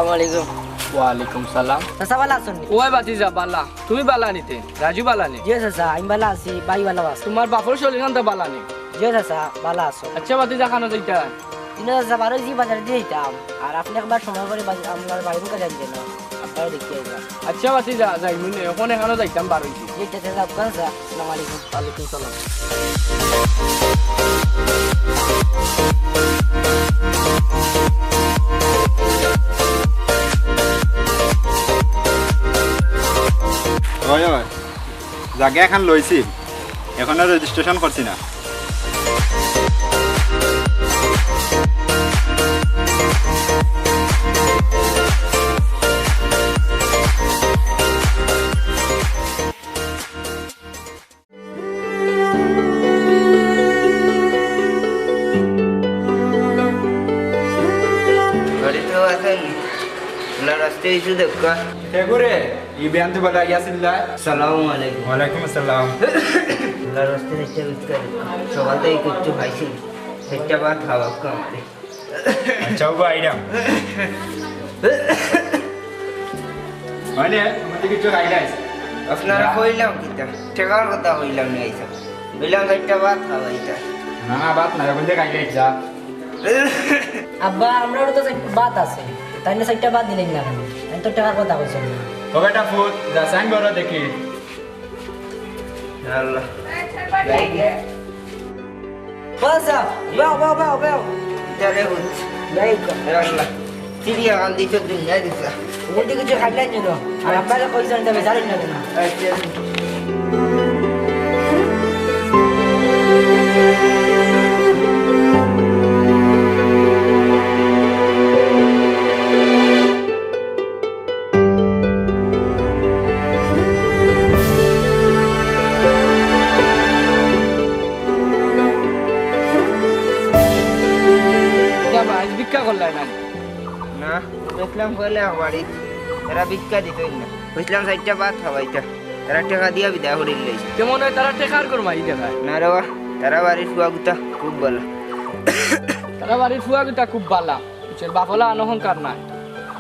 আসসালামু আলাইকুম। ওয়ালাইকুম সালাম। চাচা ভালো আছেন? ওই বাতিজা বালা, তুমি বালা নিতে রাজু বালা নি? জি চাচা আমি ভালো আছি, ভাই ভালো আছে। তোমার বাপর শরীর তো বালা নি? জি চাচা ভালো আছো। আচ্ছা বাতিজা খানো যাইতা? তিন চাচা বারো জি বাজার দিয়ে দিতাম, আর আপনি একবার সময় করে আপনার বাড়ির মুখে যাচ্ছেন না, আপনারা দেখতে যাবেন। আচ্ছা বাতিজা যাই মুনে ওখানে খানো যাইতাম বারোইছি। জি চাচা আপনার চাচা আসসালামু আলাইকুম। ওয়ালাইকুম সালাম। ওই ওই জায়গা এখন লইছি, এখনো রেজিস্ট্রেশন করছি না। ওয়ালাইকুম আসসালাম। সকাল থেকে কিচ্ছু খাইছি, একটা বার খাওয়া কমপ্লিট। আচ্ছা আইরাম মানে আমাদের কিছু খাইলাইস? আপনারা কইলাম কিতা ঠেকার কথা কইলাম না, এইসব বললাম একটা ভাত খাওয়াইতা। না না বাত না, এখন খাইলাইস যা। আব্বা আমরা তো বাত আছে, তাই না সাইডটা বাদ দিলেন না, আমি তো টাকার কথা কইছেন না। ও বেটা ফুট যা সাইন বড় দেখি। আল্লাহ বাসা বাও বাও বাও বাও যারে হুত লাইক আল্লাহ সিরিয়া গান দিছ দুনিয়া দিছ ওটি কিছু খাইলাই ছিল, আর আপনারা কইছেন তবে জানেন না কেন? ভিক্ষা করলাই না? না দেখলাম কইলে বাড়ি এরা ভিক্ষা দিতই না, বুঝলাম সাইডটা ভাত খাওয়াইতা, তারা টাকা দিয়া বিদায় করিল লইছে। কেমন হয় তারা টেকার করমাই দেখায়? না রে বাবা, তারা বাড়ির ফুয়াগুতা খুব ভালো। তারা বাড়ির ফুয়াগুতা খুব বালা, বুঝছেন বাপলা অনহংকার নাই।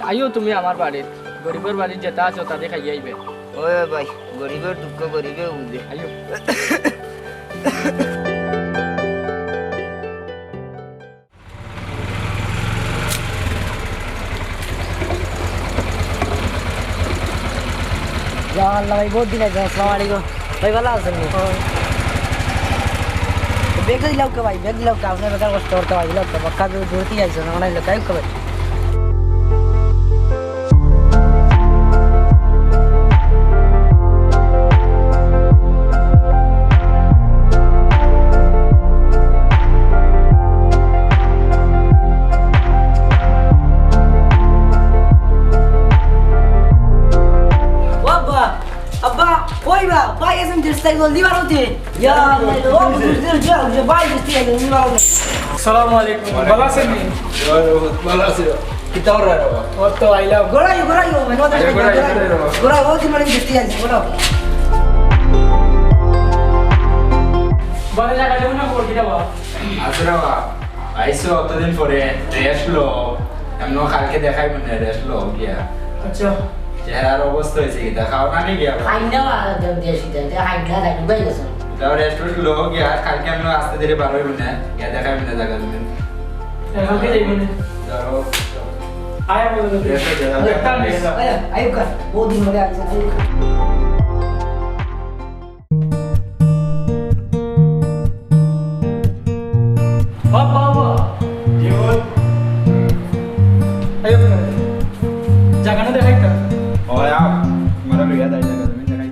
আইও তুমি আমার বাড়ির, গরিবের বাড়ির যেটা আছো তাদের খাইয়ে আইবে। ওই ভাই গরিবের দুঃখ গরিবে বুঝে। আইও। আল্লাহ ভাই বহুত দিন আছে। আসসালামু আলাইকুম ভাই, ভালো আছেন? ব্যাগ দিলাও কে ভাই, ব্যাগ দিলাও কে? আপনার বেকার কষ্ট করতে ভাই দিলাও কে? বাক্কা দূরতি আইসো না অনেক লোক কে ভাই? আসসালামু আলাইকুম। ভালো আছেন নি? ভালো আছি। কিতা ওরা বাবা? ও তো আইলাম। গোরাই মেনো দা গোরাই ও দিন মানে দিতে যাই গোরাই। বলে লাগা দেব না কোন কিটা বাবা? আসরা আইসো অতদিন পরে রেস্ট লো, এমন কালকে দেখাই মনে রেস্ট লো গিয়া। আচ্ছা চেহারার অবস্থা হয়েছে কি দেখাও না নি গিয়া? আইনা দেব দেশি দে আইনা দেখো ভাই গেছে। তাও রেস্ট লো গিয়া কালকে আমরা আস্তে ধীরে বার হইব না, গিয়া দেখাই মনে জায়গা দিবেন। কালকে যাইব না? ধরো আয়া বলে দে। একটা নেই না। আয়ুব কা বহুত দিন হলে আইছে আয়ুব কা। বাবা জীবন আয়ো জায়গাটা দেখাইতা? ওয়া মারা লইয়া যাই জায়গা দিবেন দেখাই।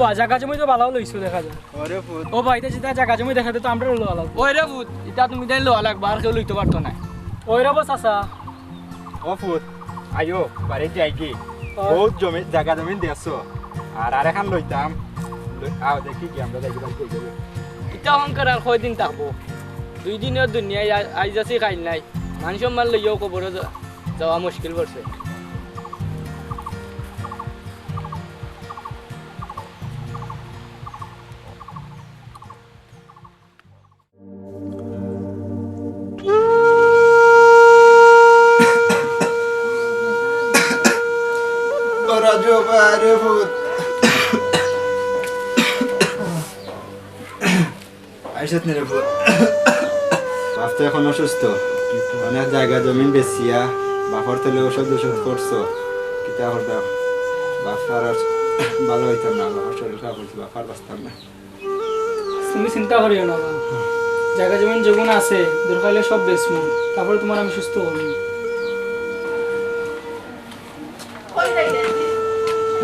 বা জায়গা জমি তো ভালো লইছো দেখা যায় ওরে ফুট ও ভাই যেটা জায়গা জমি দেখাতে তো আমরা লোয়া লাগবো ওই রে ভূত এটা তুমি তাই লোয়া লাগবা আর কেউ লইতে পারতো না ওই রব চাচা ও ফুট আইও বাড়ি যাই কি বহুত জমি জায়গা জমি দেছো আর এখন লইতাম আও দেখি কি আমরা যাই বাড়ি যাই এটা অহংকার আর কয়দিন থাকবো 2 দিনের দুনিয়ায় আইজ আছে কাইল নাই মান সম্মান লইয়াও কবরে যাওয়া মুশকিল পড়ছে রাজু বারে ফুট আইসত নে রে ফুট বাপ তো এখন অসুস্থ অনেক জায়গা জমিন বেচিয়া বাপর তেলে ওষুধ করছো কিতা করবা বাপার আর ভালো হইতাম না বাবার শরীর খারাপ হয়েছে বাপার বাঁচতাম না তুমি চিন্তা করিও না জায়গা জমি যখন আছে দরকার হলে সব বেচবো তারপরে তোমার আমি সুস্থ করবো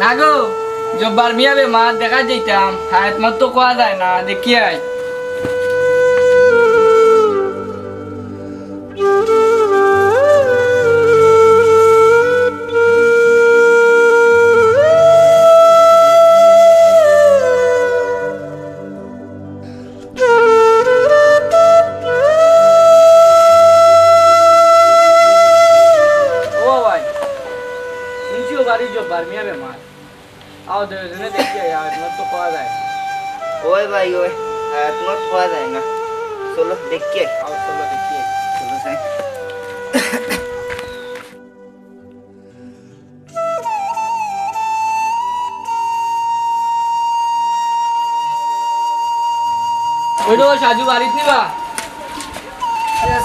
না গো জব্বার মিয়া বেমার দেখা যাইতাম হায়াত মাত তো কোয়া যায় না দেখি আয় ও ভাই শুনছিও বাড়ি জব্বার মিয়া বেমার আও দুজনে দেখি আয় হায়াত মাত তো কোয়া যায় ওই ভাই ওই তোমার পাওয়া যায় না চলো দেখি আও চলো দেখি আয়। চলো সাই ওইটো সাজু বাড়িত নিবা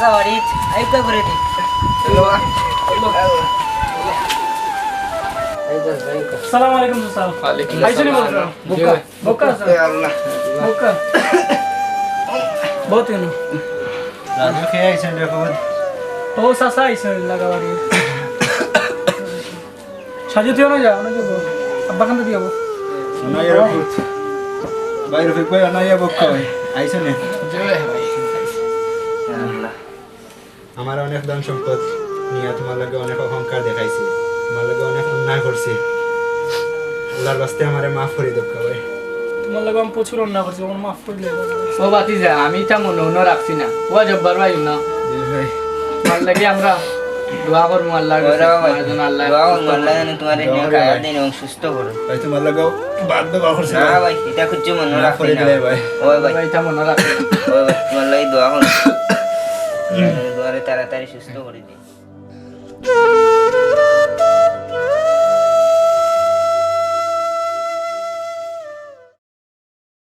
সরি আই কই করে দি চলো সালাম আলাইকুম স্যার ওয়ালাইকুম আইসনি বলছো বুকা বুকা স্যার আল্লাহ বুকা বহুত কেন রাজু খেয়ে আইছেন রে ফুট ও চাচা আইসে লাগাবাড়ি সাজু তুইও না যাও না যাবো আব্বা খান দিয়ে যাবো অনাইয়া রে ফুট বাইরে ফিক ভাই অনাইয়া বক কই আইছেন নে আল্লাহ আমার অনেক ধন সম্পদ নিয়ে তোমার লাগে অনেক অহংকার দেখাইছি তোমার লাগে অনেক অন্যায় করছি আল্লাহর রাস্তে আমারে মাফ করে দাও ভাই তোমার লাগে আমি প্রচুর অন্যায় করছি আমার মাফ করে দিলে ও বাতি যা আমি তা মনে রাখছি না ও জব্বার ভাই না জি ভাই ভাল লাগে আমরা দোয়া করবো আল্লাহর কাছে তোমার জন্য আল্লাহ তোমার খাওয়া দিন এবং সুস্থ করো ভাই তোমার লাগে বাদ দোয়া করছি না ভাই এটা খুঁজছে মনে মাফ রাখছি করে না দিলে ভাই ওই ভাই ভাই তা মনে রাখছি ওই ভাই তোমার লাগে দোয়া করো দোয়ারে তাড়াতাড়ি সুস্থ করে দিই